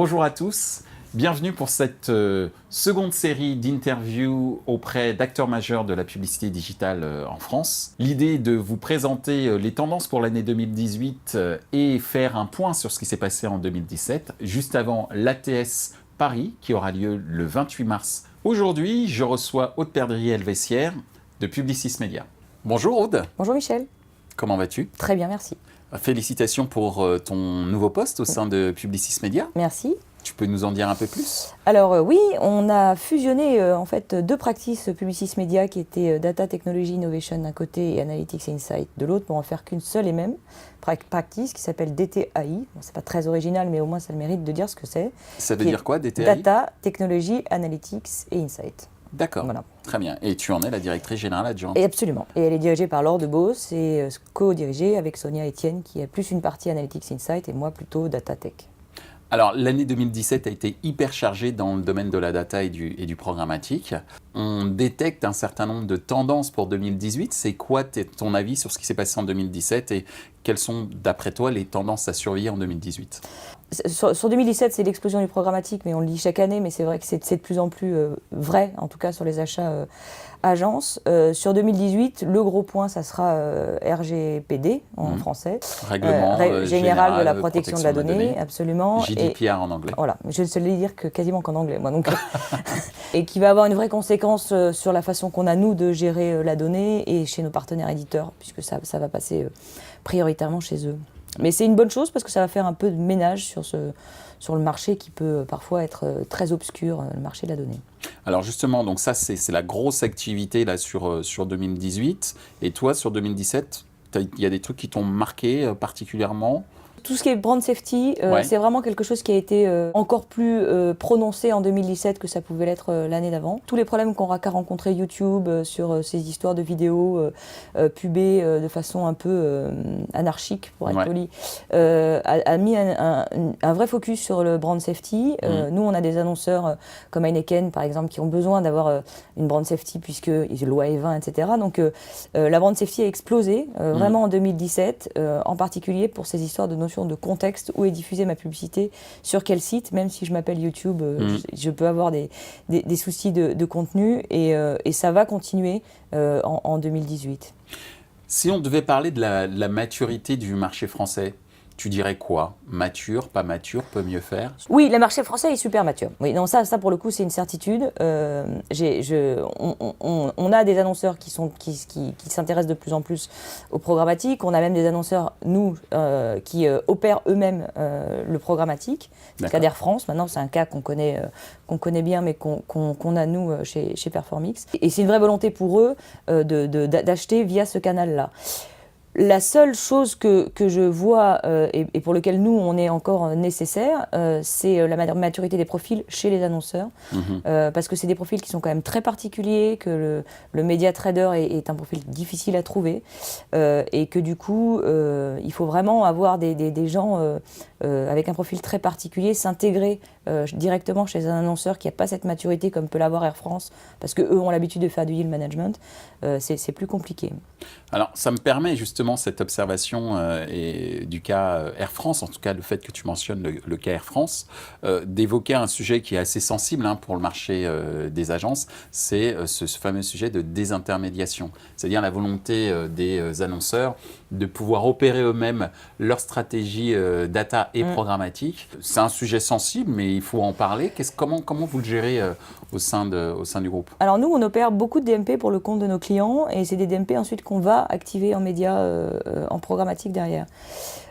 Bonjour à tous, bienvenue pour cette seconde série d'interviews auprès d'acteurs majeurs de la publicité digitale en France. L'idée est de vous présenter les tendances pour l'année 2018 et faire un point sur ce qui s'est passé en 2017, juste avant l'ATS Paris qui aura lieu le 28 mars. Aujourd'hui, je reçois Aude Perdrier-Helvessière de Publicis Media. Bonjour Aude. Bonjour Michel. Comment vas-tu? Très bien, merci. Félicitations pour ton nouveau poste au sein de Publicis Media. Merci. Tu peux nous en dire un peu plus? Alors oui, on a fusionné en fait deux practices Publicis Media qui étaient Data Technology Innovation d'un côté et Analytics et Insight de l'autre pour en faire qu'une seule et même practice qui s'appelle DTAI. Bon, c'est pas très original mais au moins ça a le mérite de dire ce que c'est. Ça veut dire quoi, DTAI? Data Technology Analytics et Insight. D'accord, voilà. Très bien. Et tu en es la directrice générale adjointe? Et absolument. Et elle est dirigée par Laure Debos et co-dirigée avec Sonia Etienne qui est plus une partie Analytics Insight et moi plutôt Data Tech. Alors, l'année 2017 a été hyper chargée dans le domaine de la data et du programmatique. On détecte un certain nombre de tendances pour 2018. C'est quoi ton avis sur ce qui s'est passé en 2017 et quelles sont, d'après toi, les tendances à surveiller en 2018? Sur 2017, c'est l'explosion du programmatique, mais on le dit chaque année, mais c'est vrai que c'est de plus en plus vrai, en tout cas sur les achats agences. Sur 2018, le gros point, ça sera RGPD en français. Règlement général de la protection de la donnée, absolument. GDPR en anglais. Voilà, je ne sais le dire que quasiment qu'en anglais, moi. Donc, et qui va avoir une vraie conséquence sur la façon qu'on a, nous, de gérer la donnée et chez nos partenaires éditeurs, puisque ça va passer prioritairement chez eux. Mais c'est une bonne chose parce que ça va faire un peu de ménage sur le marché qui peut parfois être très obscur, le marché de la donnée. Alors justement, donc ça c'est la grosse activité là sur 2018. Et toi, sur 2017, il y a des trucs qui t'ont marqué particulièrement? Tout ce qui est brand safety, Ouais. c'est vraiment quelque chose qui a été encore plus prononcé en 2017 que ça pouvait l'être l'année d'avant. Tous les problèmes qu'a rencontré YouTube sur ces histoires de vidéos pubées de façon un peu anarchique, pour être poli, a mis un vrai focus sur le brand safety. Nous, on a des annonceurs comme Heineken, par exemple, qui ont besoin d'avoir une brand safety puisque loi E20, etc. Donc, la brand safety a explosé vraiment en 2017, en particulier pour ces histoires de notion de contexte, où est diffusée ma publicité, sur quel site, même si je m'appelle YouTube, je peux avoir des soucis de contenu et ça va continuer en 2018. Si on devait parler de la maturité du marché français, tu dirais quoi? Mature, pas mature, peut mieux faire? Oui, le marché français est super mature. Oui, non, ça pour le coup, c'est une certitude. On a des annonceurs qui s'intéressent de plus en plus au programmatique. On a même des annonceurs, nous, qui opèrent eux-mêmes le programmatique. C'est le cas d'Air France. Maintenant, c'est un cas qu'on connaît bien, mais qu'on a, nous, chez Performix. Et c'est une vraie volonté pour eux d'acheter via ce canal-là. La seule chose que je vois et pour lequel nous, on est encore nécessaire, c'est la maturité des profils chez les annonceurs. Parce que c'est des profils qui sont quand même très particuliers, que le média trader est un profil difficile à trouver et que du coup, il faut vraiment avoir des gens avec un profil très particulier, s'intégrer directement chez un annonceur qui n'a pas cette maturité comme peut l'avoir Air France, parce qu'eux ont l'habitude de faire du yield management, c'est plus compliqué. Alors, ça me permet justement cette observation et du cas Air France, en tout cas le fait que tu mentionnes le cas Air France, d'évoquer un sujet qui est assez sensible pour le marché des agences, c'est ce fameux sujet de désintermédiation, c'est-à-dire la volonté des annonceurs de pouvoir opérer eux-mêmes leur stratégie data et programmatique. C'est un sujet sensible, mais il faut en parler. Comment vous le gérez au sein du groupe? Alors nous, on opère beaucoup de DMP pour le compte de nos clients et c'est des DMP ensuite qu'on va activer en médias, en programmatique derrière.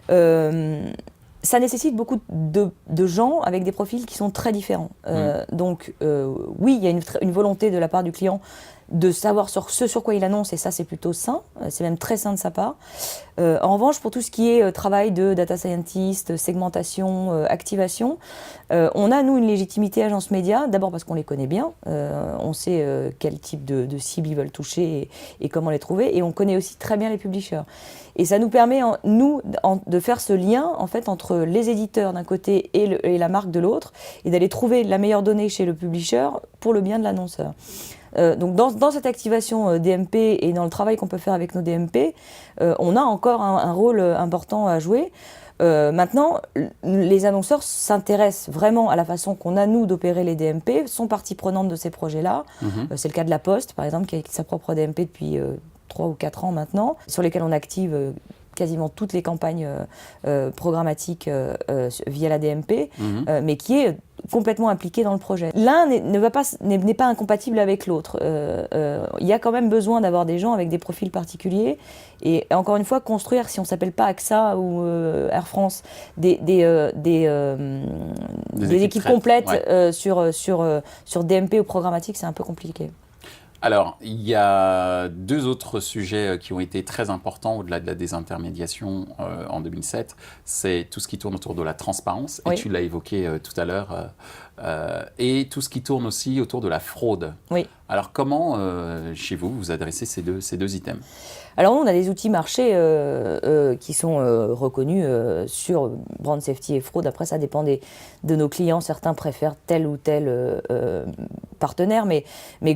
Ça nécessite beaucoup de gens avec des profils qui sont très différents. Donc oui, il y a une volonté de la part du client de savoir ce sur quoi il annonce, et ça c'est plutôt sain, c'est même très sain de sa part. En revanche, pour tout ce qui est travail de data scientist, segmentation, activation, on a nous une légitimité agence média, d'abord parce qu'on les connaît bien, on sait quel type de cibles ils veulent toucher et comment les trouver, et on connaît aussi très bien les publishers. Et ça nous permet, de faire ce lien en fait, entre les éditeurs d'un côté et la marque de l'autre, et d'aller trouver la meilleure donnée chez le publisher pour le bien de l'annonceur. Donc dans cette activation DMP et dans le travail qu'on peut faire avec nos DMP, on a encore un rôle important à jouer. Maintenant, les annonceurs s'intéressent vraiment à la façon qu'on a, nous, d'opérer les DMP, sont partie prenante de ces projets-là. C'est le cas de La Poste, par exemple, qui a sa propre DMP depuis 3 ou 4 ans maintenant, sur lesquels on active quasiment toutes les campagnes programmatiques via la DMP, mais qui est complètement impliqué dans le projet. L'un n'est pas incompatible avec l'autre. Il y a quand même besoin d'avoir des gens avec des profils particuliers. Et encore une fois, construire, si on ne s'appelle pas AXA ou Air France, des équipes complètes sur DMP ou programmatique, c'est un peu compliqué. Alors, il y a 2 autres sujets qui ont été très importants au-delà de la désintermédiation en 2007. C'est tout ce qui tourne autour de la transparence, et tu l'as évoqué tout à l'heure, et tout ce qui tourne aussi autour de la fraude. Oui. Alors, comment, chez vous, vous adressez ces deux items? Alors nous, on a des outils marchés qui sont reconnus sur brand safety et fraude. Après, ça dépend de nos clients. Certains préfèrent tel ou tel partenaire. Mais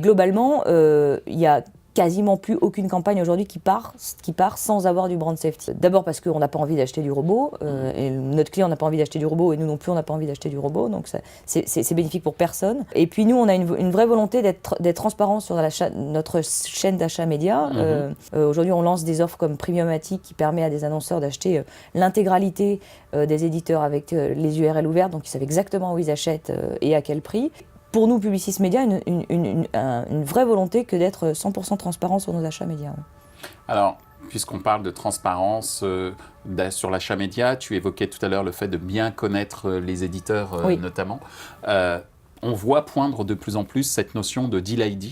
globalement, il y a quasiment plus aucune campagne aujourd'hui qui part sans avoir du brand safety. D'abord parce qu'on n'a pas envie d'acheter du robot, et notre client n'a pas envie d'acheter du robot, et nous non plus on n'a pas envie d'acheter du robot, donc c'est bénéfique pour personne. Et puis nous on a une vraie volonté d'être transparent sur notre chaîne d'achat média. Aujourd'hui on lance des offres comme Premiumatic qui permet à des annonceurs d'acheter l'intégralité des éditeurs avec les URL ouvertes, donc ils savent exactement où ils achètent et à quel prix. Pour nous, Publicis Média, une vraie volonté que d'être 100% transparent sur nos achats médias. Alors, puisqu'on parle de transparence sur l'achat média, tu évoquais tout à l'heure le fait de bien connaître les éditeurs notamment. On voit poindre de plus en plus cette notion de Deal ID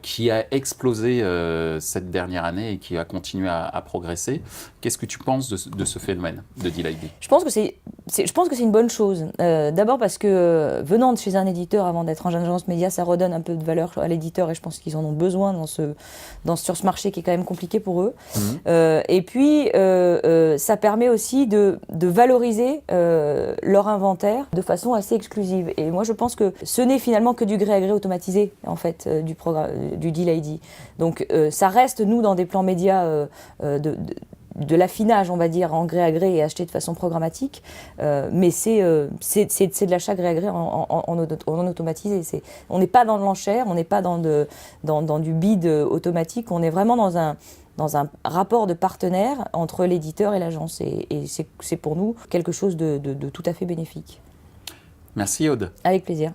qui a explosé cette dernière année et qui va continuer à progresser. Qu'est-ce que tu penses de ce phénomène de Deal ID? Je pense que c'est une bonne chose. D'abord parce que venant de chez un éditeur avant d'être en agence média, ça redonne un peu de valeur à l'éditeur et je pense qu'ils en ont besoin sur ce marché qui est quand même compliqué pour eux. Et puis, ça permet aussi de valoriser leur inventaire de façon assez exclusive. Et moi, je pense que ce n'est finalement que du gré à gré automatisé en fait du Deal ID. Donc ça reste nous dans des plans médias de l'affinage, on va dire, en gré à gré et acheté de façon programmatique, mais c'est de l'achat gré à gré en automatisé. On n'est pas dans de l'enchère, on n'est pas dans du bid automatique, on est vraiment dans un rapport de partenaire entre l'éditeur et l'agence. Et c'est pour nous quelque chose de tout à fait bénéfique. Merci Aude. Avec plaisir.